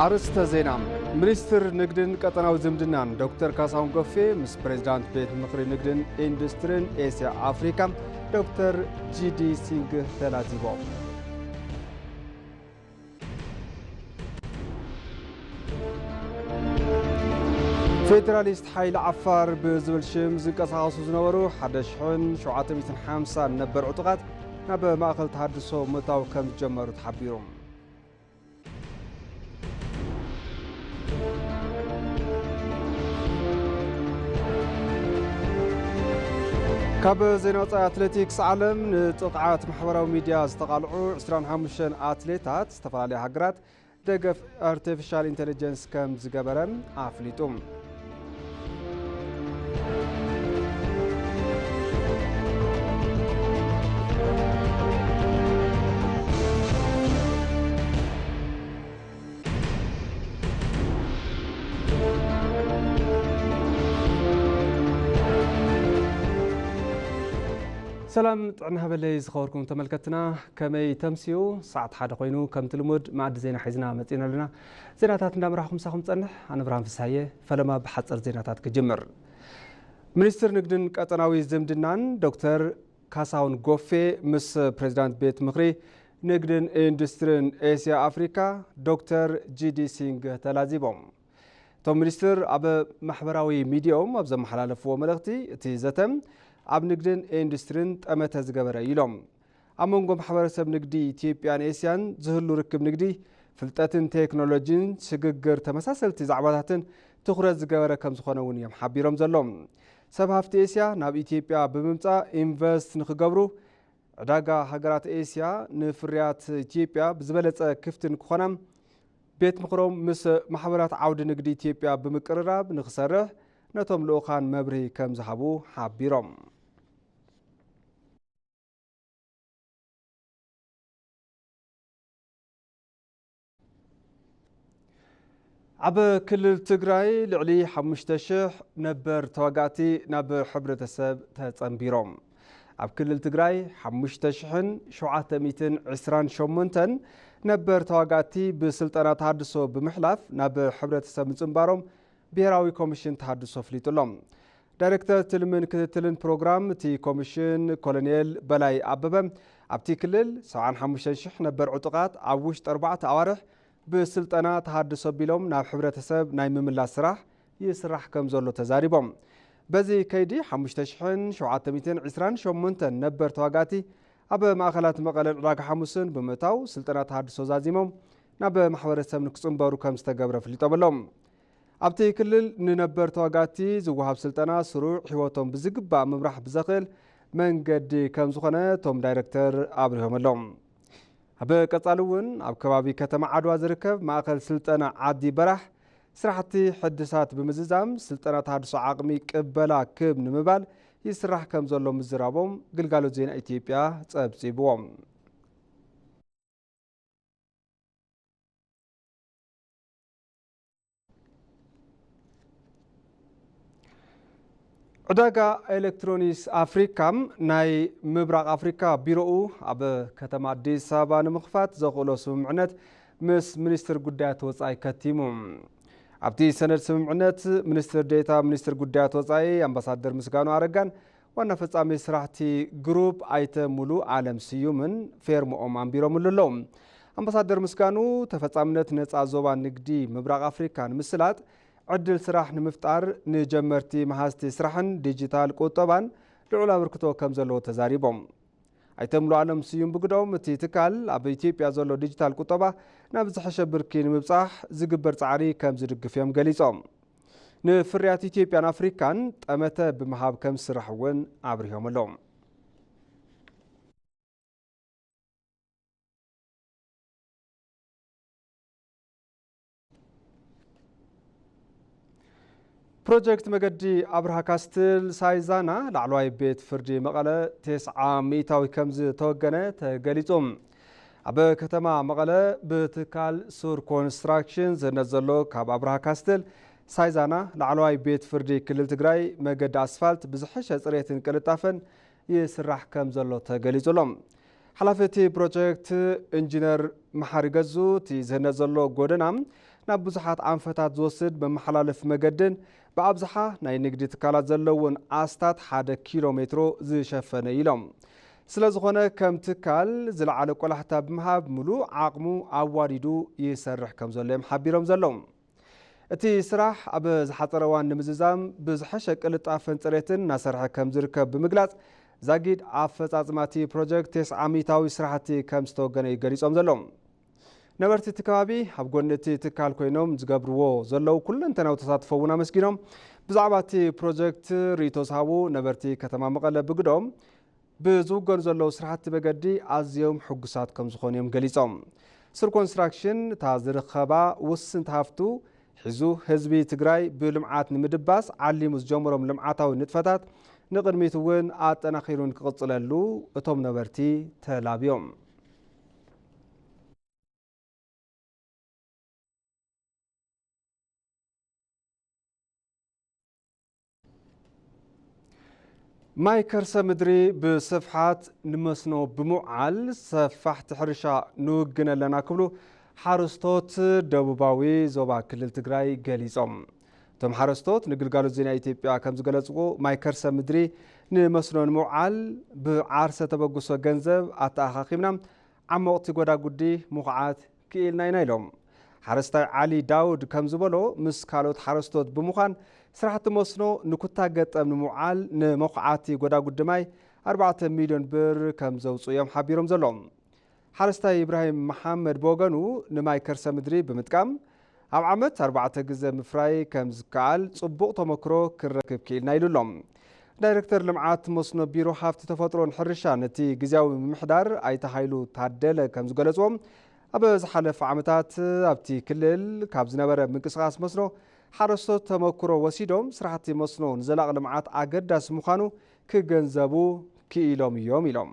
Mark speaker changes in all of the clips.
Speaker 1: أرستا زينام منستر نقدن قطناو زمدنان دكتور كاساون غوفي مس بريزيدانت بيت مخري نقدن اندسترين اسيا افريكا دكتور جي دي سينغ تلازيبو فيدراليست حيل عفار بزبل شم زنقصاصو زنبرو 1750 نبر عطقات ناب ماخذ تحدثو متاو كم جمروا تحبيرهم كاب زينات أتلتيكس عالم نتقعات محوراو ميديا استقالعو 25 أتليتات استفالي هاجرات دقف artificial intelligence كم زقبرن عفليتهم سلام طعنا بلي زخوركم تملكتنا كمي تمسيو ساعة حدا خوينو كم تلمود معد زينا حيزنا متينا لنا زيناتات ندامراكم ساخم تصنح أنا برهان فساية فلما بحصر زيناتات كجمر منستر نقدن قطناوي زمدنان دكتور كاساون غوفي مس بريزيدانت بيت مخري نقدن اندسترين اسيا افريكا دكتور جي دي سينغ تلازيبوم توم منستر اب محبراوي ميديوم ابز محلالفو ملختي تي زتم اب نقدن اندسترين تمت زغبره يلوم امونغو محبرسب نقدي اثيوبيان اسيان زهلو ركب نقدي فلطاتن تكنولوجين شغغر تمساسلتي زعباتاتن تخرج زغبره كم زخونون يم حبيروم زلوم سبهافت اسيا ناب اثيوبيا بممصا انفست نخغبرو عداغا هاغرات اسيا نفريات اثيوبيا بزبلص كفتن كخونم بيت مخروم مس محبرات عود نقدي اثيوبيا بمقرراب نخسرح نتوم لوخان مبري كم زحبو حبيروم عب كل تجراي لعلي حمشتشح نبر تواقاتي نبر حبرة السب تتصنبيروم عب كل تجراي حمشتشحن شوعة ميتن عسران شومنتن نبر تواقاتي بسلطنة تحدثو بمحلاف نبر حبرة السب متصنباروم بيراوي كوميشن تحدثو فليتولوم دايركتور تلمن كتلن بروغرام تي كوميشن كولونيل بلاي عببم عبتي كلل سوعان حمشتشح نبر عطقات عوشت 4 أوارح بسلطنة تحدث بيلوم ناب حبرتسب ناي مملا سراح يسرح كم زولو تزاريبهم بزي كيدي 5728 نبر تواقاتي أب مأخلات مقالة راق حموسن بمتاو سلطنة تحدث زازيمهم ناب محبرتسب نكسن بارو كم استقبر فليطبلهم أبتي كلل ننبر تواقاتي زوهاب سلطنة سروع حواتهم بزقبا ممرح بزاقل من قد كم زخنة توم دايركتور أبرهم اللهم أبا قطالون أب كبابي كتما عدوا زركب ماخل سلطنة عادي برح سرحتي حدثات بمززام سلطنة تحدث عقمي قبلا كب نمبال يسرح كم زولو مزرابهم قلقالو زين ايتيوبيا تابسيبوهم عداغا إلكترونيس أفريكام ناي مبراق أفريكا بيرؤو أب كتما أديس أبا نمخفات زغولو سمعنات مس منستر قدات وصاي كتيموم أبتي سنة سمعنات منستر ديتا منستر قدات وصاي أمباسادر مسقانو عرقان وانا فصامي سراحتي جروب ايتم ملو عالم سيومن فيرمو أم بيرو ملولوم أمباسادر مسقانو تفصامنت نتس عزوبان نقدي مبراق أفريكان مسلات عدل سراح نمفتار نجمرتي محاستي سراحن ديجيتال قطبان لعلا بركتو كم زلو تزاريبهم ايتملو عالم سيوم بقدوم تي تكال اب ايتيوبيا زلو ديجيتال قطبا نابزح شبركي نمبصح زقبر تعري كم زدقف يوم قليصهم نفريات ايتيوبيان افريكان تأمتا بمحاب كم سراحون عبريهم اللوم بروجكت مقدي أبرها كاستل سايزانا لعلواي بيت فردي مقالة 900 كمز توقنا تقليتهم أبا كتما مقالة بتكال سور كونستراكشنز نزلو كاب أبرها كاستل سايزانا لعلواي بيت فردي كلل تقراي مقد أسفالت بزحش أسريتين كالتافن يسرح كمزلو تقليتهم حلفتي بروجكت انجينير محارقزو تي زنزلو قودنام ናብ ብዙሓት ኣንፈታት ዝወስድ መመሓላለፍ መገድን ብኣብዝሓ ናይ ንግዲ ትካላት ዘለውን ኣስታት 1 ኪሎ ሜትሮ ዝሸፈነ ኢሎም ስለዝኾነ ከም ትካል ዝለዓለ ቆላሕታ ብምሃብ ሙሉእ ዓቕሙ ኣዋዲዱ ይሰርሕ ከም ዘሎ እዮም ሓቢሮም ዘለዎም እቲ ስራሕ ኣብ ዝሓፀረ እዋን ንምዝዛም ብዝሐሸ ቅልጣፈን ፅሬትን እናሰርሐ ከም ዝርከብ ብምግላጽ ዛጊድ ኣፈጻጽማቲ ፕሮጀክት 9 ዓመታዊ ስራሕቲ ከም ዝተወገነ ገሊጾም ዘለዎም ነበርቲ እቲ ከባቢ ኣብ ጎኒ እቲ ትካል ኮይኖም ዝገብርዎ ዘለው ኩለንተናዊ ተሳትፎ እውን ኣመስጊኖም ብዛዕባ እቲ ፕሮጀክት ርእቶ ዝሃቡ ነበርቲ ከተማ መቐለ ብግዶም ብዝውገኑ ዘለው ስራሕቲ መገዲ ኣዝዮም ሕጉሳት ከም ዝኾኑ እዮም ገሊጾም ስር ኮንስትራክሽን እታ ዝርከባ ውስን ሃፍቱ ሒዙ ህዝቢ ትግራይ ብልምዓት ንምድባስ ዓሊሙ ዝጀመሮም ልምዓታዊ ንጥፈታት ንቅድሚት እውን ኣጠናኺሩን ክቕፅለሉ እቶም ነበርቲ ተላብዮም ማይ ከርሰ ምድሪ ብስፍሓት ንመስኖ ብምውዓል ሰፋሕቲ ሕርሻ ንውግን ኣለና ክብሉ ሓረስቶት ደቡባዊ ዞባ ክልል ትግራይ ገሊጾም እቶም ሓረስቶት ንግልጋሎት ዜና ኢትዮጵያ ከም ዝገለጽዎ ማይ ከርሰ ምድሪ ንመስኖ ንምውዓል ብዓርሰ ተበግሶ ገንዘብ ኣተኣኻኺምና ዓመቕቲ ጎዳጉዲ ምኹዓት ክኢልና ኢና ኢሎም ሓረስታይ ዓሊ ዳውድ ከም ዝበሎ ምስ ካልኦት ሓረስቶት ብምዃን ስራሕቲ መስኖ ንኩታ ገጠም ንምውዓል ንመኹዓቲ ጎዳጉዲ ማይ 4 ሚልዮን ብር ከም ዘውፅኡ እዮም ሓቢሮም ዘሎም ሓረስታይ ኢብራሂም መሐመድ በወገኑ ንማይ ከርሰ ምድሪ ብምጥቃም ኣብ ዓመት 4 ግዜ ምፍራይ ከም ዝከኣል ጽቡቕ ተመክሮ ክረክብ ክኢልና ኢሉሎም ዳይሬክተር ልምዓት መስኖ ቢሮ ሃፍቲ ተፈጥሮን ሕርሻ ነቲ ግዜያዊ ምምሕዳር ኣይተሃይሉ ታደለ ከም ዝገለጽዎም ኣብ ዝሓለፈ ዓመታት ኣብቲ ክልል ካብ ዝነበረ ምንቅስቓስ መስኖ ሓረስቶት ተመክሮ ወሲዶም ስራሕቲ መስኖ ንዘላቕ ልምዓት ኣገዳሲ ምዃኑ ክገንዘቡ ክኢሎም እዮም ኢሎም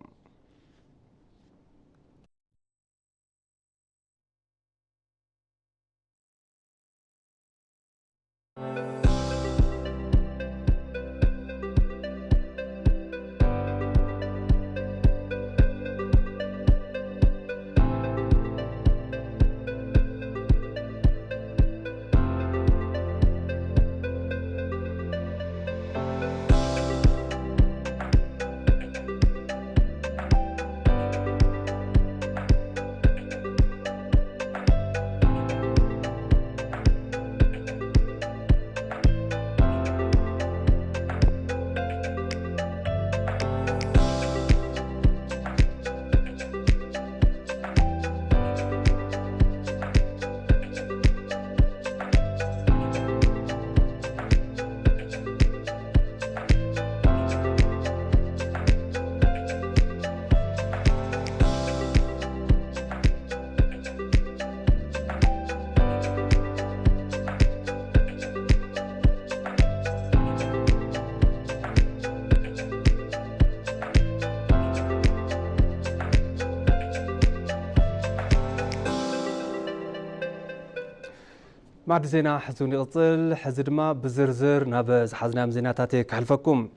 Speaker 1: معد زينا حزوني قصل حزدما بزرزر نابز حزنام زيناتاتي كحلفكم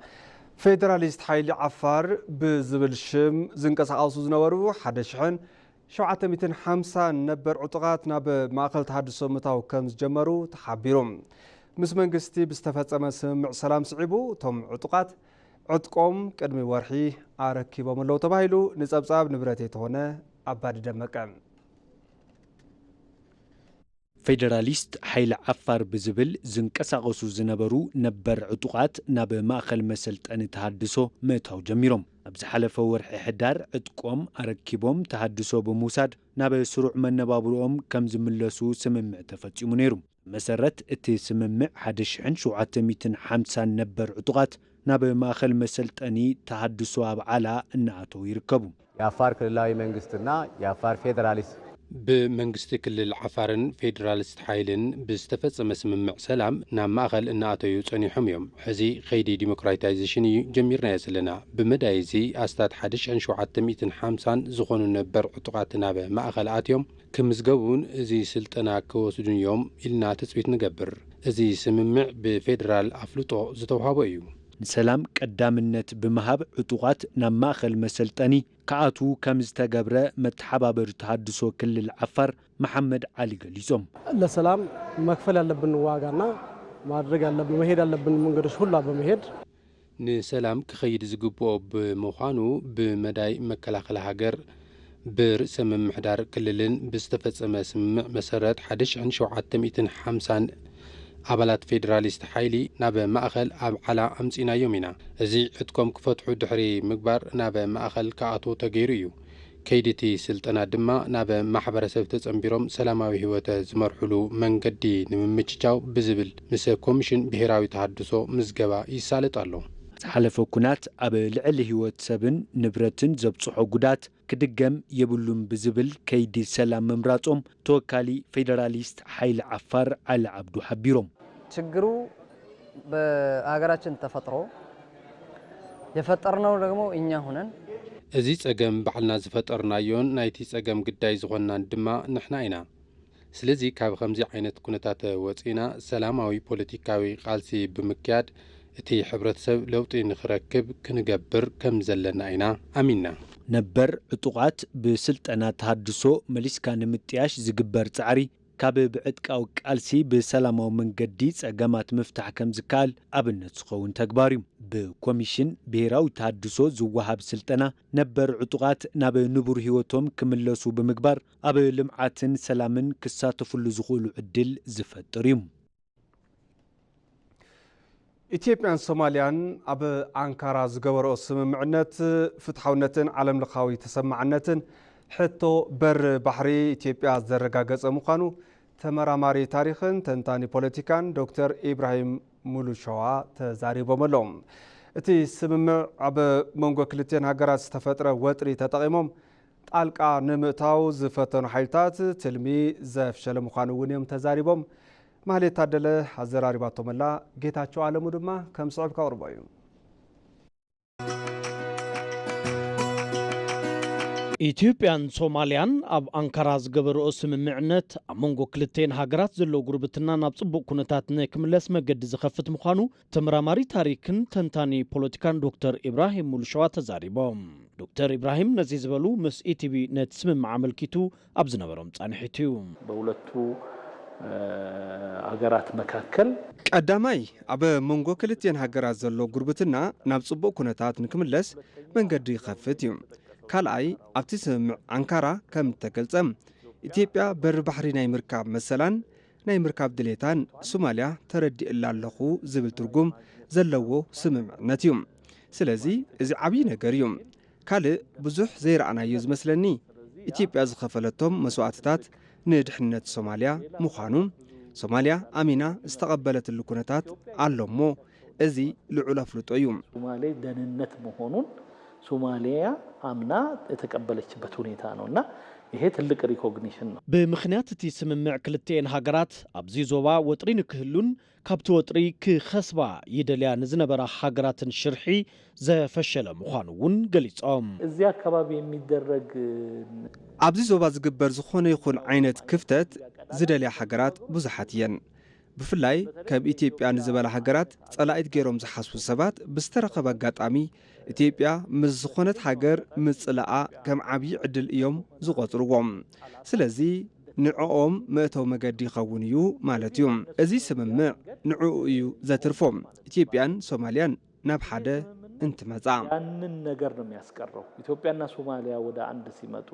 Speaker 1: فيدراليست حيلي عفار بزبل شم زنقص عاوسو زنورو حدشحن 750 نبر عطقات ناب ماقل تحدثو متاو كمز جمرو تحبيروم مس منقستي بستفاتصم سمع سلام سعيبو توم عطقات عطقوم قدمي ورحي አረኪቦም ለው ተባሂሉ ንጸብጻብ ንብረት የተሆነ አባዲ ደመቀ
Speaker 2: ፌደራሊስት ኃይል ዓፋር ብዝብል ዝንቀሳቀሱ ዝነበሩ ነበር ዕጡቃት ናብ ማእከል መሰልጠኒ ተሃድሶ መታው ጀሚሮም ኣብ ዝሓለፈ ወርሒ ሕዳር ዕጥቆም አረኪቦም ተሃድሶ በሙሳድ ናብ ስሩዕ መነባብሮኦም ከም ዝምለሱ ስምምዕ ተፈጺሙ ነይሩ መሰረት እቲ ስምምዕ 1750 ነበር ዕጡቃት ናብ ማእከል መሰልጠኒ ተሃድሶ አብዓላ እናአተው ይርከቡ
Speaker 3: የአፋር ክልላዊ መንግስትና የአፋር ፌደራሊስት
Speaker 4: بمنجست كل العفارن فيدراليست حيلن بستفصم سممع سلام نام ماخل اناتو يصني حميم حزي خيدي ديموكراتايزيشن جميرنا يسلنا بمدايزي استاد 1750 زخونو نبر عطقاتنا بماخل اتيوم كمزغبون زي سلطنا كوسدون يوم إلنا تسويت نقبر زي سممع بفيدرال افلوطو زتوهابو
Speaker 2: ንሰላም ቀዳምነት ብምሃብ ዕጡቃት ናብ ማእኸል መሰልጠኒ ከኣቱ ከም ዝተገብረ መተሓባበሪ ተሃድሶ ክልል ዓፋር መሐመድ ዓሊ ገሊጾም
Speaker 5: ለሰላም መክፈል ያለብን ዋጋና ማድረግ ያለብን መሄድ ያለብን መንገዶች ሁሉ በመሄድ
Speaker 4: ንሰላም ክኸይድ ዝግብኦ ብምዃኑ ብመዳይ መከላኸሊ ሃገር برئيس ممحدار كللن بستفصم سمع مسرت 1750 أبلات فيدراليست حيلي ناب مأخل أب على أمسينا يومنا زي عدكم كفتحوا دحري مقبر ناب مأخل كأتو تغيريو كيدتي سلطنا دما ناب محبر سفتت أمبيروم سلاماوي هوتا زمرحلو من قدي نممتشاو بزبل مسا كوميشن بهراوي تحدثو مزقبا يسالت الله
Speaker 2: حلف كنات أب لعل هوت سبن نبرتن زبصحو قدات كدقم يبلون بزبل كيدي سلام ممراتهم توكالي فيدراليست حيل عفار على عبدو حبيروم
Speaker 6: تشجرو بأجراتن تفترو يفترنا ورقمو إنيا هنا
Speaker 4: أزيز أجم بعلنا زفترنا يون نايتيس أجم قداي زغنا دما نحناينا سلزي كاب خمزي عينت كنتات وطينا سلاماوي بوليتيكاوي قالسي بمكياد اتي حبرتسب لوطي نخركب كنقبر كم زلنا عينا أمينا
Speaker 2: نبر عطوقات بسلطنا تهدسو مليسكا نمتياش زقبر تعري كاب بعدك أو قالسي بسلامو من قديس أقامات مفتح كم زكال أبنت سخون تكباري بكوميشن بيراو تهدسو زوها بسلطنا نبر عطوقات ناب نبور هيوتهم كملسو بمقبر أب لمعاتن سلامن كساتفو اللزخول عدل زفتريم
Speaker 1: ኢትዮጵያን ሶማሊያን ኣብ አንካራ ዝገበረኦ ስምምዕነት ፍትሐውነትን ዓለም ለኻዊ ተሰማዕነትን ሕቶ በር ባሕሪ ኢትዮጵያ ዘረጋገጸ ምዃኑ ተመራማሪ ታሪኽን ተንታኒ ፖለቲካን ዶክተር ኢብራሂም ሙሉሸዋ ተዛሪቦም። እቲ ስምምዕ ኣብ መንጎ ክልቴን ሃገራት ዝተፈጥረ ወጥሪ ተጠቒሞም ጣልቃ ንምእታው ዝፈተኑ ሓይልታት ትልሚ ዘፍሸለ ምዃኑ እውን እዮም ተዛሪቦም። ማህሌት ታደለ አዘራሪባቶ መላ ጌታቸው ዓለሙ ድማ ከም ጽዕብ ካውርባዩ
Speaker 7: ኢትዮጵያን ሶማሊያን ኣብ አንካራ ዝገበረኦ ስምምዕነት ኣብ መንጎ ክልቴን ሃገራት ዘሎ ጉርብትና ናብ ጽቡቕ ኩነታት ንክምለስ መገዲ ዝኸፍት ምዃኑ ተመራማሪ ታሪክን ተንታኒ ፖለቲካን ዶክተር ኢብራሂም ሙሉሸዋ ተዛሪቦም። ዶክተር ኢብራሂም ነዚ ዝበሉ ምስ ኢቲቪ ነት ስምምዕ አመልኪቱ ኣብ ዝነበሮም ጻንሒት እዩ።
Speaker 8: በሁለቱ አገራት መካከል
Speaker 1: ቀዳማይ ኣብ መንጎ ክልቴን ሃገራት ዘሎ ጉርብትና ናብ ጽቡቕ ኩነታት ንክምለስ መንገዲ ይኸፍት እዩ። ካልኣይ ኣብቲ ስምምዕ አንካራ ከም ተገልጸ ኢትዮጵያ በር ባሕሪ ናይ ምርካብ መሰላን ናይ ምርካብ ድሌታን ሶማልያ ተረዲእላ ኣለኹ ዝብል ትርጉም ዘለዎ ስምምዕነት እዩ። ስለዚ እዚ ዓብይ ነገር እዩ። ካልእ ብዙሕ ዘይረኣናዮ ዝመስለኒ ኢትዮጵያ ዝኸፈለቶም መስዋዕትታት ንድሕነት ሶማልያ ምዃኑ ሶማልያ አሚና ዝተቀበለትሉ ኩነታት አሎሞ እዚ ልዑል አፍልጦ እዩ።
Speaker 8: ሶማሌ ደህንነት መሆኑን ሶማሊያ አምና የተቀበለችበት ሁኔታ ነውና ይሄ ትልቅ ሪኮግኒሽን ነው።
Speaker 7: ብምክንያት እቲ ስምምዕ ክልቴን ሃገራት ኣብዚ ዞባ ወጥሪ ንክህሉን ካብቲ ወጥሪ ክኸስባ ይደልያ ንዝነበራ ሃገራትን ሽርሒ ዘፈሸለ ምዃኑ እውን ገሊጾም።
Speaker 8: እዚ አካባቢ የሚደረግ
Speaker 1: ኣብዚ ዞባ ዝግበር ዝኾነ ይኹን ዓይነት ክፍተት ዝደልያ ሃገራት ብዙሓት እየን። ብፍላይ ከም ኢትዮጵያ ንዝበላ ሃገራት ጸላኢት ገይሮም ዝሓስቡ ሰባት ብዝተረኸበ አጋጣሚ ኢትዮጵያ ምስ ዝኾነት ሃገር ምጽላኣ ከም ዓብይ ዕድል እዮም ዝቆጽርዎም። ስለዚ ንዕኦም መእተው መገዲ ይኸውን እዩ ማለት እዩ። እዚ ስምምዕ ንዕኡ እዩ ዘትርፎም ኢትዮጵያን ሶማልያን ናብ ሓደ እንትመጻ
Speaker 8: ያንን ነገር ነው የሚያስቀረው። ኢትዮጵያና ሶማሊያ ወደ አንድ ሲመጡ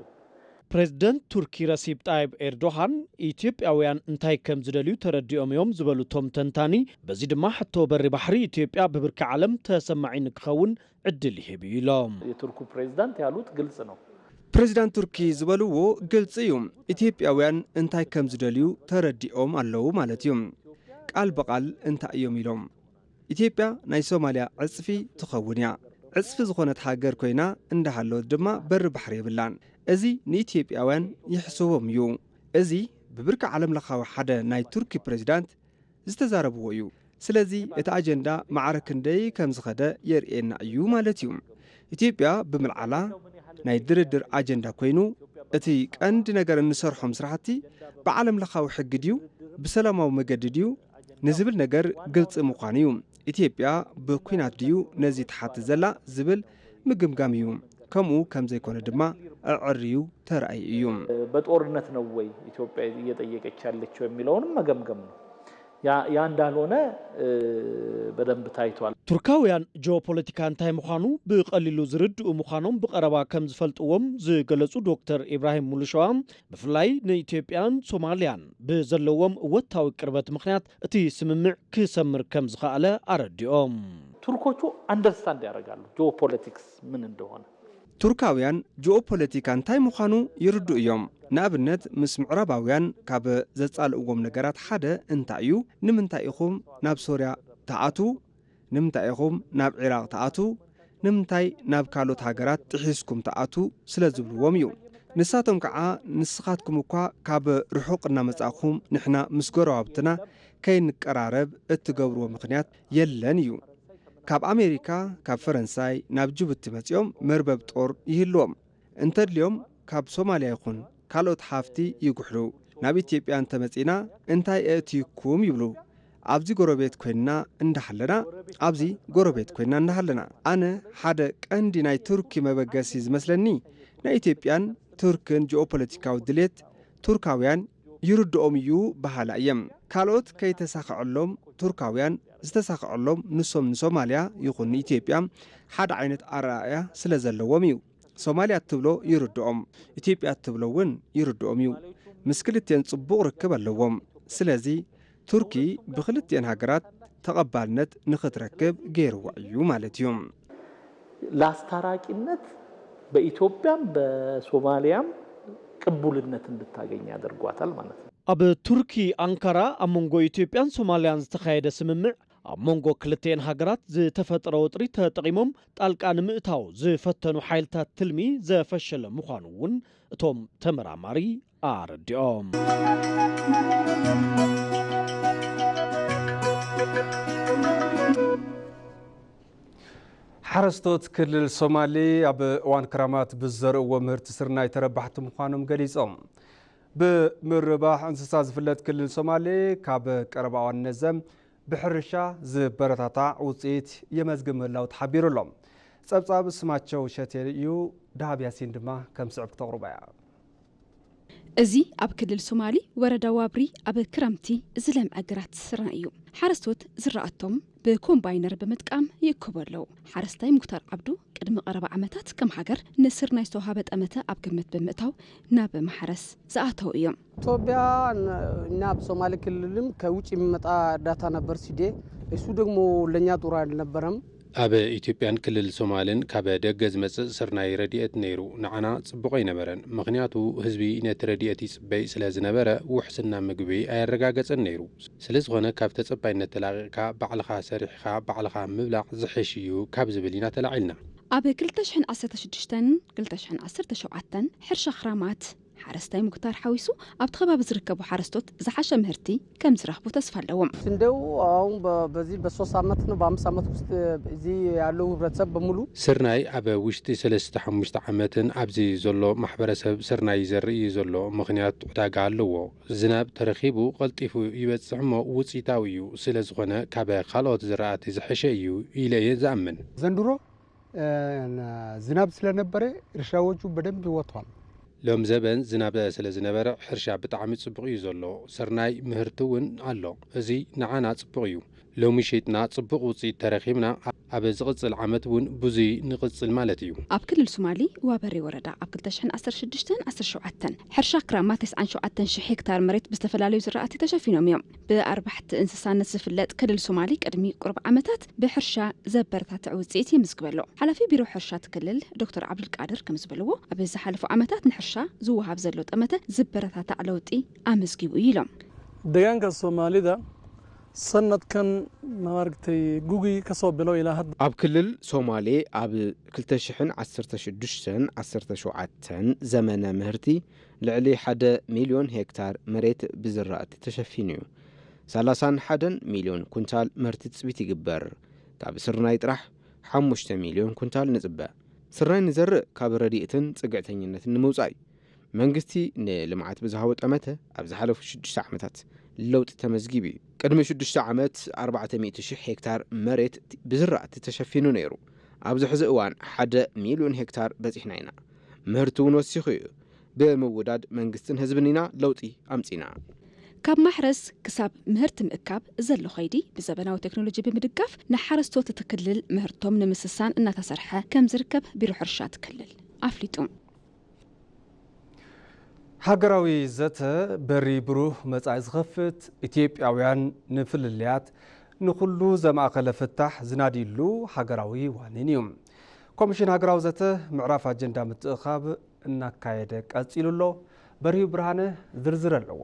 Speaker 7: ፕሬዝደንት ቱርኪ ረሲብ ጣይብ ኤርዶሃን ኢትዮጵያውያን እንታይ ከም ዝደልዩ ተረዲኦም እዮም ዝበሉቶም ተንታኒ በዚ ድማ ሕቶ በሪ ባሕሪ ኢትዮጵያ ብብርኪ ዓለም ተሰማዒ ንክኸውን ዕድል ይህብ ኢሎም።
Speaker 8: የቱርኩ ፕሬዝዳንት ያሉት ግልጽ ነው።
Speaker 1: ፕሬዝዳንት ቱርኪ ዝበልዎ ግልጽ እዩ። ኢትዮጵያውያን እንታይ ከም ዝደልዩ ተረዲኦም ኣለዉ ማለት እዩ። ቃል በቃል እንታይ እዮም ኢሎም ኢትዮጵያ ናይ ሶማልያ ዕጽፊ ትኸውን እያ። ዕጽፊ ዝኾነት ሃገር ኮይና እንዳሃለወት ድማ በሪ ባሕሪ የብላን። እዚ ንኢትዮጵያውያን ይሕስቦም እዩ። እዚ ብብርኪ ዓለም ለኻዊ ሓደ ናይ ቱርኪ ፕሬዝዳንት ዝተዛረብዎ እዩ። ስለዚ እቲ አጀንዳ ማዕረ ክንደይ ከም ዝኸደ የርእየና እዩ ማለት እዩ። ኢትዮጵያ ብምልዓላ ናይ ድርድር አጀንዳ ኮይኑ እቲ ቀንዲ ነገር እንሰርሖም ስራሕቲ ብዓለም ለኻዊ ሕጊ ድዩ ብሰላማዊ መገዲ ድዩ ንዝብል ነገር ግልጽ ምዃኑ እዩ። ኢትዮጵያ ብኩናት ድዩ ነዚ ተሓት ዘላ ዝብል ምግምጋም እዩ ከምኡ ከም ዘይኮነ ድማ አዕርዩ ተራእይ እዩ
Speaker 8: በጦርነት ነው ወይ ኢትዮጵያ እየጠየቀች ያለችው የሚለውንም መገምገም ነው ያ እንዳልሆነ በደንብ ታይቷል
Speaker 7: ቱርካውያን ጂኦፖለቲካ እንታይ ምዃኑ ብቀሊሉ ዝርድኡ ምዃኖም ብቀረባ ከም ዝፈልጥዎም ዝገለጹ ዶክተር ኢብራሂም ሙሉሸዋ ብፍላይ ንኢትዮጵያን ሶማሊያን ብዘለዎም ወታዊ ቅርበት ምክንያት እቲ ስምምዕ ክሰምር ከም ዝኸኣለ አረዲኦም
Speaker 8: ቱርኮቹ አንደርስታንድ ያደርጋሉ ጂኦፖለቲክስ ምን እንደሆነ
Speaker 1: ቱርካውያን ጂኦፖለቲካ እንታይ ምዃኑ ይርዱ እዮም ንኣብነት ምስ ምዕራባውያን ካብ ዘጻልእዎም ነገራት ሓደ እንታይ እዩ ንምንታይ ኢኹም ናብ ሶርያ ተኣቱ ንምንታይ ኢኹም ናብ ኢራቅ ተኣቱ ንምንታይ ናብ ካልኦት ሃገራት ጥሒስኩም ተኣቱ ስለ ዝብልዎም እዩ ንሳቶም ከዓ ንስኻትኩም እኳ ካብ ርሑቕ እናመጻእኹም ንሕና ምስ ጎረባብትና ከይንቀራረብ እትገብርዎ ምክንያት የለን እዩ ካብ አሜሪካ ካብ ፈረንሳይ ናብ ጅቡቲ መጽኦም መርበብ ጦር ይህልዎም እንተድልዮም ካብ ሶማሊያ ይኹን ካልኦት ሓፍቲ ይጉሕሉ ናብ ኢትዮጵያ እንተመጺና እንታይ እትይኩም ይብሉ ኣብዚ ጎረቤት ኮይንና እንዳሃለና ኣብዚ ጎረቤት ኮይንና እንዳሃለና ኣነ ሓደ ቀንዲ ናይ ቱርኪ መበገሲ ዝመስለኒ ናይ ኢትዮጵያን ቱርክን ጂኦፖለቲካዊ ድሌት ቱርካውያን ይርድኦም እዩ ባህላ እዮም ካልኦት ከይተሳኽዐሎም ቱርካውያን ዝተሳኽዐሎም ንሶም ንሶማልያ ይኹን ኢትዮጵያ ሓደ ዓይነት ኣረኣእያ ስለ ዘለዎም እዩ ሶማልያ ትብሎ ይርድኦም ኢትዮጵያ ትብሎ እውን ይርድኦም እዩ ምስ ክልቴን ጽቡቕ ርክብ ኣለዎም ስለዚ ቱርኪ ብክልቴን ሃገራት ተቐባልነት ንኽትረክብ ገይርዋ እዩ ማለት እዩ
Speaker 8: ለአስታራቂነት በኢትዮጵያም በሶማሊያም ቅቡልነት እንድታገኝ ያደርጓታል ማለት ነው
Speaker 7: ኣብ ቱርኪ አንካራ ኣብ መንጎ ኢትዮጵያን ሶማልያን ዝተኻየደ ስምምዕ ኣብ መንጎ ክልቴን ሃገራት ዝተፈጠረ ውጥሪ ተጠቂሞም ጣልቃ ንምእታው ዝፈተኑ ሓይልታት ትልሚ ዘፈሸለ ምዃኑ እውን እቶም ተመራማሪ ኣረዲኦም
Speaker 1: ሓረስቶት ክልል ሶማሌ ኣብ እዋን ክራማት ብዘርእዎ ምህርቲ ስርናይ ተረባሕቲ ምዃኖም ገሊጾም ብምርባሕ እንስሳ ዝፍለጥ ክልል ሶማሌ ካብ ቀረባ እዋን ነዘም ብሕርሻ ዝበረታታዕ ውፅኢት የመዝግብ ምህላው ተሓቢሩሎም ጸብጻብ ስማቸው ሸቴ እዩ ዳሃብ ያሲን ድማ ከም ስዕብ ክተቕርባ እያ
Speaker 9: እዚ ኣብ ክልል ሶማሊ ወረዳ ዋብሪ ኣብ ክረምቲ ዝለምዐ ግራት ስርናይ እዩ ሓረስቶት ዝራእቶም ብኮምባይነር በመጥቃም ይከበለው ሓረስታይ ሙክታር ዓብዱ ቅድሚ ቀረባ ዓመታት ከም ሃገር ንስርናይ ዝተዋሃበ ጠመተ ኣብ ግምት ብምእታው ናብ ማሕረስ ዝኣተው እዮም
Speaker 5: ኢትዮጵያ እና በሶማሊ ክልልም ከውጭ የሚመጣ እርዳታ ነበር ሲዴ እሱ ደግሞ ለኛ ጦር አልነበረም
Speaker 4: ኣብ ኢትዮጵያን ክልል ሶማልን ካብ ደገ ዝመጽእ ስርናይ ረድኤት ነይሩ ንዓና ጽቡቕ ኣይነበረን ምኽንያቱ ህዝቢ ነቲ ረድኤት ይጽበይ ስለ ዝነበረ ውሕስና ምግቢ ኣየረጋገጸን ነይሩ ስለ ዝኾነ ካብ ተጸባይነት ተላቒቕካ ባዕልኻ ሰሪሕኻ ባዕልኻ ምብላዕ ዝሕሽ እዩ ካብ ዝብል ኢና ተላዒልና
Speaker 9: ኣብ 2016 2017 ሕርሻ ክራማት ሓረስታይ ሙክታር ሓዊሱ ኣብ ተኸባቢ ዝርከቡ ሓረስቶት ዝሓሸ ምህርቲ ከም ዝረኽቡ ተስፋ ኣለዎም
Speaker 5: ስንዴው አሁን በዚህ በ3 ዓመት ነው በ5 ዓመት ውስጥ እዚህ ያለው ህብረተሰብ በሙሉ
Speaker 4: ስርናይ ኣብ ውሽጢ 3-5 ዓመትን ኣብዚ ዘሎ ማሕበረሰብ ስርናይ ይዘርኢ ዘሎ ምኽንያት ዕዳጋ ኣለዎ ዝናብ ተረኺቡ ቀልጢፉ ይበጽሕ እሞ ውፅኢታዊ እዩ ስለ ዝኾነ ካብ ካልኦት ዝራእቲ ዝሕሸ እዩ ኢለ ዝኣምን
Speaker 10: ዘንድሮ ዝናብ ስለነበረ እርሻዎቹ በደንብ ይወጥቷል
Speaker 4: ሎም ዘበን ዝናብ ስለ ዝነበረ ሕርሻ ብጣዕሚ ጽቡቕ እዩ ዘሎ ስርናይ ምህርቲ እውን ኣሎ እዚ ንዓና ጽቡቕ እዩ ሎሚ ሸይጥና ጽቡቕ ውፅኢት ተረኺብና ኣብ ዝቕጽል ዓመት እውን ብዙይ ንቕጽል ማለት እዩ
Speaker 9: ኣብ ክልል ሶማሊ ዋበሪ ወረዳ ኣብ 2016-17 ሕርሻ ክራማት 97,000 ሄክታር መሬት ብዝተፈላለዩ ዝራእቲ ተሸፊኖም እዮም ብኣርባሕቲ እንስሳነት ዝፍለጥ ክልል ሶማሊ ቅድሚ ቁርብ ዓመታት ብሕርሻ ዘበረታትዕ ውፅኢት ይምዝግበሎ ሓላፊ ቢሮ ሕርሻ ክልል ዶክተር ዓብዱልቃድር ከም ዝበልዎ ኣብ ዝሓለፉ ዓመታት ንሕርሻ ዝወሃብ ዘሎ ጠመተ ዝበረታትዕ ለውጢ ኣመዝጊቡ እዩ ኢሎም
Speaker 5: deegaanka Soomaalida sanadkan maaragtay gugi ka soo bilow ilaa hadda
Speaker 11: ab ክልል ሶማሌ ኣብ 2016-17 ዘመነ ምህርቲ ልዕሊ 1 ሚሊዮን ሄክታር መሬት ብዝራእቲ ተሸፊኑ እዩ 31 ሚሊዮን ኩንታል ምህርቲ ጽቢት ይግበር ካብ ስርናይ ጥራሕ 5 ሚሊዮን ኩንታል ንጽበ ስርናይ ንዘርእ ካብ ረድኤትን ጽግዕተኝነትን ንምውጻእ መንግስቲ ንልምዓት ብዝሃቦ ጠመተ ኣብ ዝሓለፉ 6 ዓመታት لوط تمزجيبي قدم 6 عامات 400,000 هكتار مريت بزراعة تشفينو نيرو أبز حز أوان 1 مليون هكتار بزحنا إنا مهرتون وسيخيو بموداد منجستن هزبنينا لوطي أمسينا
Speaker 9: ካብ ማሕረስ ክሳብ ምህርቲ ምእካብ ዘሎ ኸይዲ ብዘበናዊ ቴክኖሎጂ ብምድጋፍ ንሓረስቶት ትክልል ምህርቶም ንምስሳን እናተሰርሐ ከም ዝርከብ ቢሮ ሕርሻ ትክልል ኣፍሊጡ
Speaker 1: ሃገራዊ ዘተ በሪ ብሩህ መጻኢ ዝኸፍት ኢትዮጵያውያን ንፍልልያት ንኹሉ ዘማእኸለ ፍታሕ ዝናዲሉ ሃገራዊ ዋኒን እዩ ኮሚሽን ሃገራዊ ዘተ ምዕራፍ ኣጀንዳ ምትእኻብ እናካየደ ቀፂሉሎ በሪ ብርሃነ ዝርዝር ኣለዎ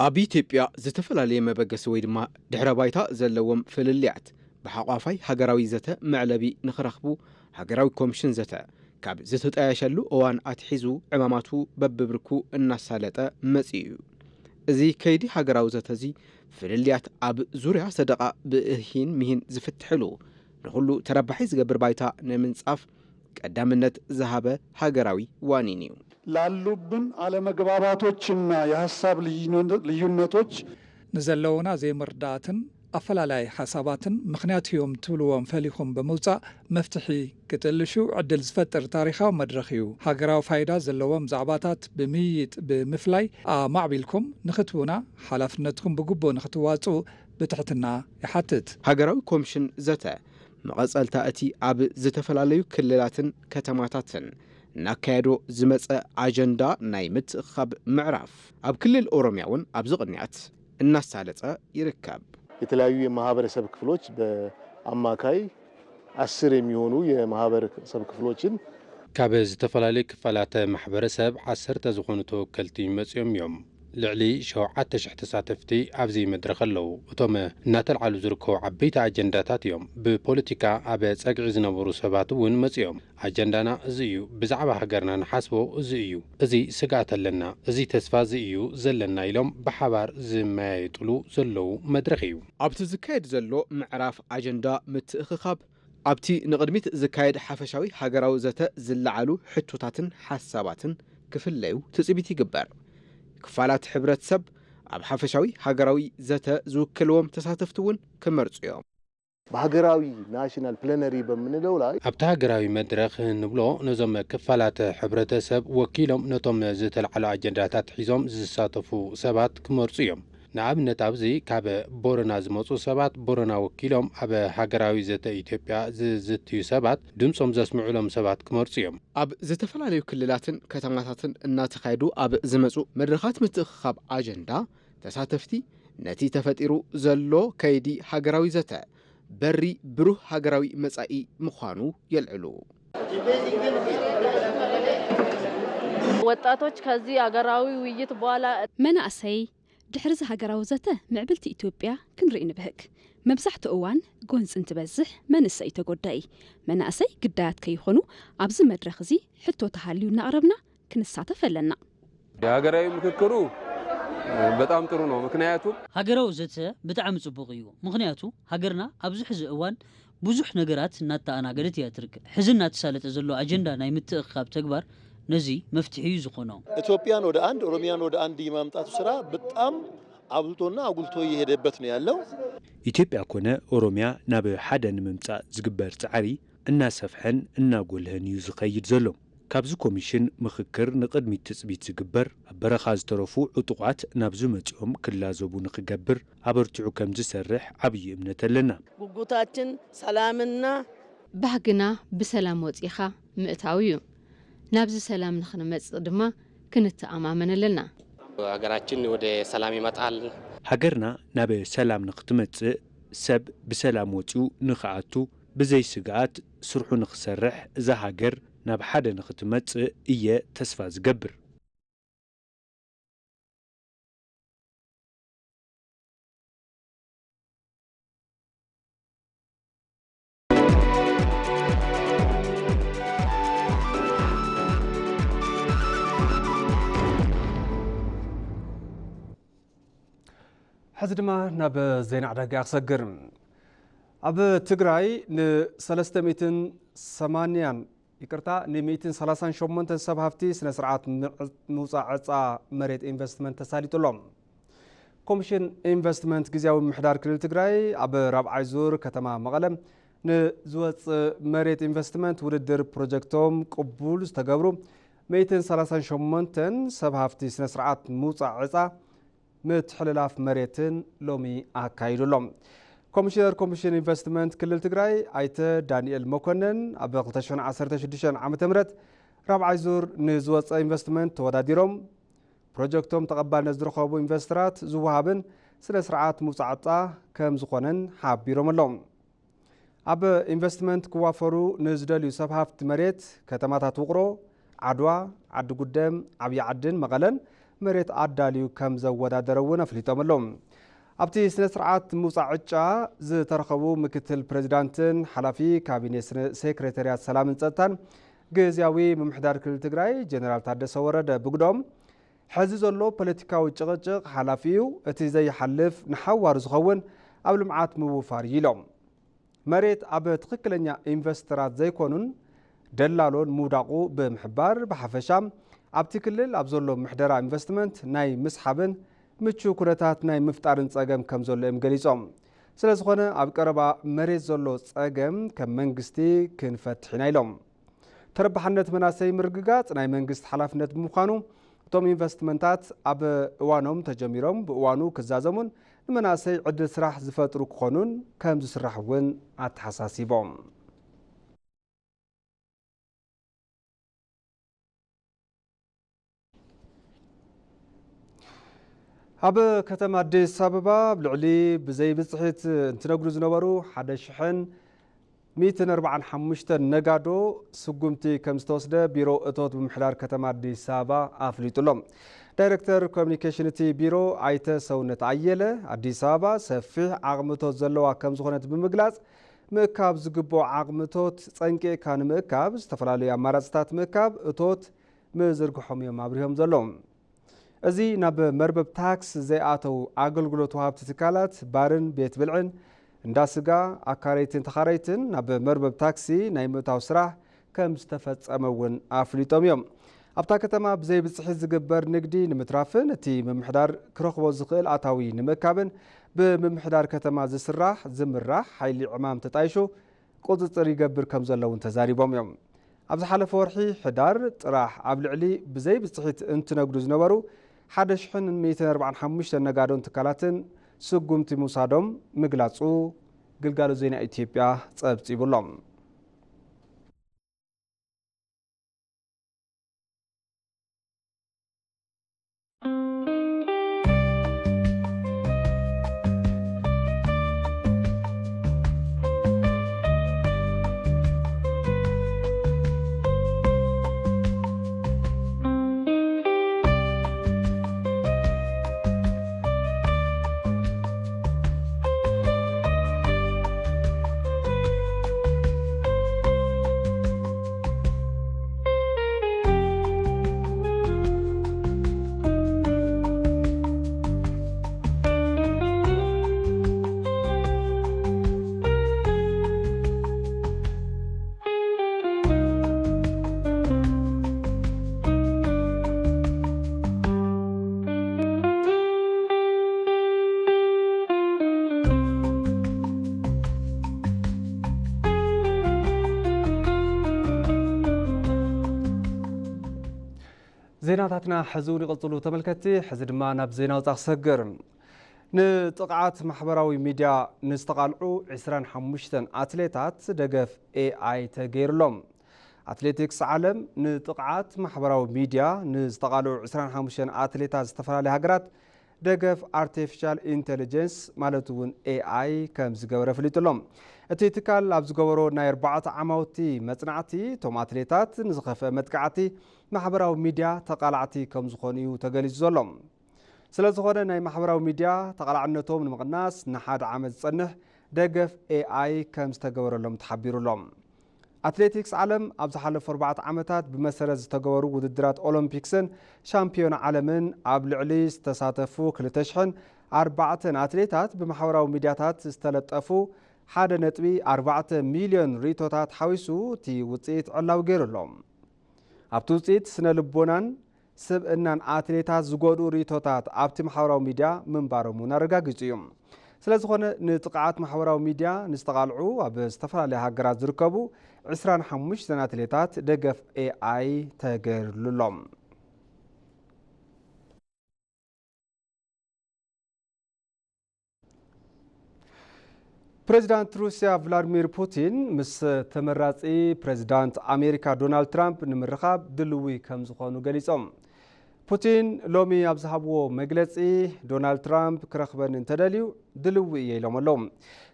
Speaker 11: ኣብ ኢትዮጵያ ዝተፈላልየ መበገሲ ወይ ድማ ድሕረ ባይታ ዘለዎም ፍልልያት ብሓቋፋይ ሃገራዊ ዘተ መዕለቢ ንኽረኽቡ ሃገራዊ ኮሚሽን ዘተ ካብ ዝተጠያሸሉ እዋን ኣትሒዙ ዕማማቱ በብብርኩ እናሳለጠ መጺኡ እዚ ከይዲ ሃገራዊ ዘተ እዚ ፍልልያት ኣብ ዙርያ ሰደቓ ብእሂን ምሂን ዝፍትሕሉ ንኹሉ ተረባሒ ዝገብር ባይታ ንምንጻፍ ቀዳምነት ዝሃበ ሃገራዊ ዋኒን እዩ
Speaker 12: ላሉብን አለመግባባቶችና የሐሳብ ልዩነቶች
Speaker 13: ንዘለውና ዘይምርዳእትን ኣፈላላይ ሓሳባትን ምኽንያትዮም ትብልዎም ፈሊኹም በመውፃእ መፍትሒ ክጥልሹ ዕድል ዝፈጥር ታሪኻዊ መድረኽ እዩ ሃገራዊ ፋይዳ ዘለዎም ዛዕባታት ብምይይጥ ብምፍላይ ኣማዕቢልኩም ንኽትቡና ሓላፍነትኩም ብግቡእ ንኽትዋፅኡ ብትሕትና ይሓትት
Speaker 11: ሃገራዊ ኮሚሽን ዘተ መቐጸልታ እቲ ኣብ ዝተፈላለዩ ክልላትን ከተማታትን ናካየዶ ዝመጸ ኣጀንዳ ናይ ምትእኻብ ምዕራፍ ኣብ ክልል ኦሮሚያ እውን ኣብ ዝቕንያት እናሳለጸ ይርከብ
Speaker 14: የተለያዩ የማህበረሰብ ክፍሎች በአማካይ 10 የሚሆኑ የማህበረሰብ ክፍሎችን
Speaker 4: ካብ ዝተፈላለዩ ክፋላት ማሕበረሰብ 10 ዝኾኑ ተወከልቲ መጽኦም እዮም ልዕሊ 7,000 ተሳተፍቲ ኣብዚ መድረኽ ኣለዉ እቶም እናተልዓሉ ዝርከቡ ዓበይቲ ኣጀንዳታት እዮም ብፖለቲካ ኣብ ጸግዒ ዝነበሩ ሰባት እውን መጽኦም ኣጀንዳና እዚ እዩ ብዛዕባ ሃገርና ንሓስቦ እዚ እዩ እዚ ስጋት ኣለና እዚ ተስፋ እዚ እዩ ዘለና ኢሎም ብሓባር ዝመያየጥሉ ዘለዉ መድረኽ እዩ
Speaker 11: ኣብቲ ዝካየድ ዘሎ ምዕራፍ ኣጀንዳ ምትእኽኻብ ኣብቲ ንቕድሚት ዝካየድ ሓፈሻዊ ሃገራዊ ዘተ ዝለዓሉ ሕቶታትን ሓሳባትን ክፍለዩ ትጽቢት ይግበር ክፋላት ሕብረተሰብ ኣብ ሓፈሻዊ ሃገራዊ ዘተ ዝውክልዎም ተሳተፍቲ እውን ክመርጹ እዮም
Speaker 14: በሃገራዊ ናሽናል ፕላነሪ በምንለው ላይ
Speaker 4: ኣብቲ ሃገራዊ መድረኽ ንብሎ ነዞም ክፋላት ሕብረተሰብ ወኪሎም ነቶም ዝተልዓሉ ኣጀንዳታት ሒዞም ዝሳተፉ ሰባት ክመርጹ እዮም ንኣብነት ኣብዚ ካብ ቦረና ዝመጹ ሰባት ቦረና ወኪሎም ኣብ ሃገራዊ ዘተ ኢትዮጵያ ዝዝትዩ ሰባት ድምፆም ዘስምዑሎም ሰባት ክመርጹ እዮም
Speaker 11: ኣብ ዝተፈላለዩ ክልላትን ከተማታትን እናተኻየዱ ኣብ ዝመጹ መድረኻት ምትእኽኻብ ኣጀንዳ ተሳተፍቲ ነቲ ተፈጢሩ ዘሎ ከይዲ ሃገራዊ ዘተ በሪ ብሩህ ሃገራዊ መጻኢ ምዃኑ የልዕሉ
Speaker 15: ወጣቶች ከዚህ ሃገራዊ ውይይት በኋላ
Speaker 9: መናእሰይ ድሕሪ ሃገራዊ ዘተ ምዕብልቲ ኢትዮጵያ ክንርኢ ንብህግ መብዛሕትኡ እዋን ጎንፂ እንትበዝሕ መንእሰይ ተጎዳኢ መናእሰይ ግዳያት ከይኾኑ ኣብዚ መድረኽ እዚ ሕቶ ተሃልዩ እናቕረብና ክንሳተፍ ኣለና
Speaker 16: ሃገራዊ ምክክሩ በጣም ጥሩ ነው ምክንያቱም
Speaker 17: ሃገራዊ ዘተ ብጣዕሚ ጽቡቕ እዩ ምክንያቱ ሃገርና ኣብዚ ሕዚ እዋን ብዙሕ ነገራት እናተኣናገደት እያ ትርከብ ሕዚ እናተሳለጠ ዘሎ ኣጀንዳ ናይ ምትእኽኻብ ተግባር ነዚ መፍትሒ ዝኾነ
Speaker 14: ኢትዮጵያን ወደ አንድ ኦሮሚያን ወደ አንድ የማምጣቱ ስራ በጣም አብልቶና አጉልቶ እየሄደበት ነው ያለው
Speaker 2: ኢትዮጵያ ኮነ ኦሮሚያ ናብ ሓደ ንምምጻእ ዝግበር ጻዕሪ እናሰፍሐን እናጎልህን እዩ ዝኸይድ ዘሎ ካብዚ ኮሚሽን ምክክር ንቅድሚት ትጽቢት ዝግበር ኣብ በረኻ ዝተረፉ ዕጡቋት ናብ ዝመጽኦም ክላዘቡ ንኽገብር ኣበርቲዑ ከም ዝሰርሕ ዓብዪ እምነት ኣለና
Speaker 15: ጉጉታችን ሰላምና
Speaker 18: ባህግና ብሰላም ወፂኻ ምእታው እዩ ናብዚ ሰላም ንኽንመጽእ ድማ ክንተኣማመን ኣለና
Speaker 19: ሀገራችን ወደ ሰላም ይመጣል
Speaker 2: ሃገርና ናብ ሰላም ንኽትመጽእ ሰብ ብሰላም ወፂኡ ንኽኣቱ ብዘይ ስግኣት ስርሑ ንኽሰርሕ እዛ ሃገር ናብ ሓደ ንኽትመጽእ እየ ተስፋ ዝገብር
Speaker 1: حز دما ناب زين عداقا أخسقر أب تقرأي ن 380 ይቅርታ ን138 ሰብ ሃፍቲ ስነ ስርዓት ምውፃእ ዕፃ መሬት ኢንቨስትመንት ተሳሊጡሎም ኮሚሽን ኢንቨስትመንት ጊዜያዊ ምሕዳር ክልል ትግራይ ኣብ ራብዓይ ዙር ከተማ መቐለም ንዝወፅእ መሬት ኢንቨስትመንት ውድድር ፕሮጀክቶም ቅቡል ዝተገብሩ 138 ሰብ ሃፍቲ ስነ ስርዓት ምውፃእ ዕፃ ምትሕልላፍ መሬትን ሎሚ ኣካይዱሎም ኮሚሽነር ኮሚሽን ኢንቨስትመንት ክልል ትግራይ ኣይተ ዳንኤል መኮነን ኣብ 2016 ዓመተ ምህረት ራብዓይ ዙር ንዝወፅእ ኢንቨስትመንት ተወዳዲሮም ፕሮጀክቶም ተቐባልነት ዝረኸቡ ኢንቨስተራት ዝወሃብን ስነ ስርዓት ምውፃእ ዕፃ ከም ዝኾነን ሓቢሮም ኣሎም ኣብ ኢንቨስትመንት ክዋፈሩ ንዝደልዩ ሰብ ሃፍቲ መሬት ከተማታት ውቕሮ ዓድዋ ዓዲ ጉደም ዓብዪ ዓድን መቐለን መሬት ኣዳልዩ ከም ዘወዳደረ እውን ኣፍሊጦም ኣሎም ኣብቲ ስነ ስርዓት ምውፃእ ዕጫ ዝተረኸቡ ምክትል ፕሬዚዳንትን ሓላፊ ካቢኔ ሴክሬታርያት ሰላምን ፀጥታን ግዝያዊ ምምሕዳር ክልል ትግራይ ጀነራል ታደሰ ወረደ ብግዶም ሕዚ ዘሎ ፖለቲካዊ ጭቕጭቕ ሓላፊው እቲ ዘይሓልፍ ንሓዋር ዝኸውን ኣብ ልምዓት ምውፋር ኢሎም መሬት ኣብ ትክክለኛ ኢንቨስተራት ዘይኮኑን ደላሎን ምውዳቑ ብምሕባር ብሓፈሻ ኣብቲ ክልል ኣብ ዘሎ ምሕደራ ኢንቨስትመንት ናይ ምስሓብን ምቹ ኩነታት ናይ ምፍጣርን ፀገም ከም ዘሎ እዮም ገሊፆም ስለ ዝኾነ ኣብ ቀረባ መሬት ዘሎ ፀገም ከም መንግስቲ ክንፈትሕ ኢና ኢሎም ተረባሕነት መናሰይ ምርግጋፅ ናይ መንግስቲ ሓላፍነት ብምዃኑ እቶም ኢንቨስትመንታት ኣብ እዋኖም ተጀሚሮም ብእዋኑ ክዛዘሙን ንመናሰይ ዕድል ስራሕ ዝፈጥሩ ክኾኑን ከም ዝስራሕ እውን ኣተሓሳሲቦም ኣብ ከተማ ኣዲስ ኣበባ ብልዕሊ ብዘይ ብፅሒት እንትነግሩ ዝነበሩ 145 ነጋዶ ስጉምቲ ከም ዝተወስደ ቢሮ እቶት ብምሕዳር ከተማ ኣዲስ ኣበባ ኣፍሊጡሎም ዳይሬክተር ኮሚኒኬሽን እቲ ቢሮ ኣይተ ሰውነት ኣየለ ኣዲስ ኣበባ ሰፊሕ ዓቕምቶት ዘለዋ ከም ዝኾነት ብምግላጽ ምእካብ ዝግብኦ ዓቕምቶት ፀንቂቕካ ንምእካብ ዝተፈላለዩ ኣማራፅታት ምእካብ እቶት ምዝርግሖም እዮም ኣብሪሆም ዘሎም እዚ ናብ መርበብ ታክስ ዘይኣተው ኣገልግሎት ወሃብቲ ትካላት ባርን ቤት ብልዕን እንዳስጋ ኣካረይትን ተኻረይትን ናብ መርበብ ታክሲ ናይ ምእታው ስራሕ ከም ዝተፈጸመ እውን ኣፍሊጦም እዮም ኣብታ ከተማ ብዘይ ብፅሒት ዝግበር ንግዲ ንምትራፍን እቲ ምምሕዳር ክረኽቦ ዝኽእል ኣታዊ ንምእካብን ብምምሕዳር ከተማ ዝምራሕ ሓይሊ ዕማም ተጣይሹ ቁፅፅር ይገብር ከም ዘሎ እውን ተዛሪቦም እዮም ኣብ ዝሓለፈ ወርሒ ሕዳር ጥራሕ ኣብ ልዕሊ ብዘይ ብፅሒት እንትነግዱ ዝነበሩ 145 ነጋዶን ትካላትን ስጉምቲ ምውሳዶም ምግላጹ ግልጋሎት ዜና ኢትዮጵያ ጸብጺቡሎም ዜናታትና ሕዙን ይቕፅሉ ተመልከቲ ሕዚ ድማ ናብ ዜና ውፃ ክሰግር ንጥቕዓት ማሕበራዊ ሚድያ ንዝተቓልዑ 25 ኣትሌታት ደገፍ ኤኣይ ተገይሩሎም ኣትሌቲክስ ዓለም ንጥቕዓት ማሕበራዊ ሚድያ ንዝተቓልዑ 25 ኣትሌታት ዝተፈላለዩ ሃገራት ደገፍ አርቲፊሻል ኢንተለጀንስ ማለት እውን ኤአይ ከም ዝገበረ ፍሊጥሎም እቲ ትካል ኣብ ዝገበሮ ናይ 4 ዓመውቲ መጽናዕቲ ቶም አትሌታት ንዝኸፈ መጥቃዕቲ ማሕበራዊ ሚድያ ተቃላዕቲ ከም ዝኾኑ እዩ ተገሊጹ ዘሎም ስለዝኾነ ናይ ማሕበራዊ ሚድያ ተቃላዕነቶም ንምቕናስ ንሓደ ዓመት ዝጸንሕ ደገፍ ኤአይ ከም ዝተገበረሎም ተሓቢሩሎም አትሌቲክስ ዓለም ኣብ ዝሓለፉ 4 ዓመታት ብመሰረት ዝተገበሩ ውድድራት ኦሎምፒክስን ሻምፒዮን ዓለምን ኣብ ልዕሊ ዝተሳተፉ 2004 አትሌታት ብማሕበራዊ ሚድያታት ዝተለጠፉ 1.4 ሚልዮን ሪቶታት ሓዊሱ እቲ ውፅኢት ዕላው ገይሩሎም ኣብቲ ውፅኢት ስነ ልቦናን ስብእናን ኣትሌታት ዝጎድኡ ሪቶታት ኣብቲ ማሕበራዊ ሚድያ ምንባሮም ኣረጋጊጹ እዩ ስለዝኾነ ንጥቃዓት ማሕበራዊ ሚድያ ንዝተቃልዑ ኣብ ዝተፈላለዩ ሃገራት ዝርከቡ 25 ኣትሌታት ደገፍ AI ተገይሩሎም ፕሬዚዳንት ሩስያ ቭላድሚር ፑቲን ምስ ተመራጺ ፕሬዚዳንት ኣሜሪካ ዶናልድ ትራምፕ ንምርኻብ ድልዊ ከም ዝኾኑ ገሊጾም ፑቲን ሎሚ ኣብ ዝሃብዎ መግለጺ ዶናልድ ትራምፕ ክረኽበን እንተደልዩ ድልዊ እየ ኢሎም ኣለዉ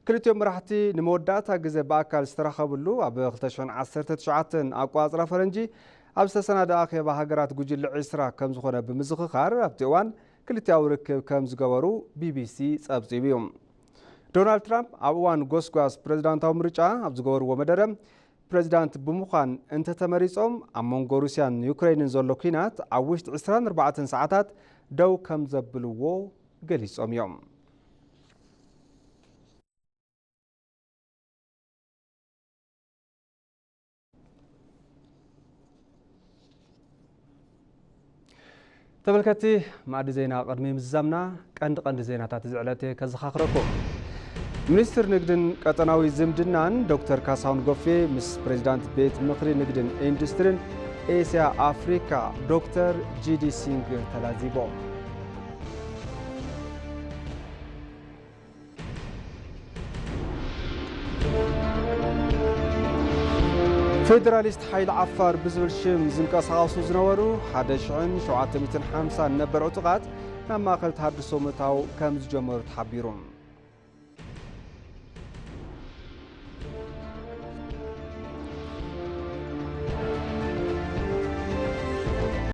Speaker 1: ክልቲኦም መራሕቲ ንመወዳእታ ግዜ ብኣካል ዝተረኸብሉ ኣብ 2019 ኣቋፅራ ፈረንጂ ኣብ ዝተሰናደኣ ኣኼባ ሃገራት ጉጅለ 20 ከም ዝኾነ ብምዝኽኻር ኣብቲ እዋን ክልቲያዊ ርክብ ከም ዝገበሩ ቢቢሲ ጸብጺቡ እዩ ዶናልድ ትራምፕ ኣብ እዋን ጎስጓስ ፕሬዚዳንታዊ ምርጫ ኣብ ዝገበርዎ መደረ ፕሬዚዳንት ብምዃን እንተተመሪጾም ኣብ መንጎ ሩስያን ዩክሬንን ዘሎ ኩናት ኣብ ውሽጢ 24 ሰዓታት ደው ከም ዘብልዎ ገሊጾም እዮም ተመልከቲ ማዕድ ዜና ቅድሚ ምዛምና ቀንዲ ዜናታት ዝዕለተ ከዘኻኽረኩም ሚኒስትር ንግድን ቀጠናዊ ዝምድናን ዶክተር ካሳሁን ጎፌ ምስ ፕሬዚዳንት ቤት ምክሪ ንግድን ኢንዱስትሪን ኤስያ አፍሪካ ዶክተር ጂዲ ሲንግ ተላዚቦም ፌደራሊስት ሓይሊ ዓፋር ብዝብል ሽም ዝንቀሳቐሱ ዝነበሩ 1750 ነበር ዕጡቓት ናብ ማእኸል ተሃድሶ ምእታው ከም ዝጀመሩ ተሓቢሩ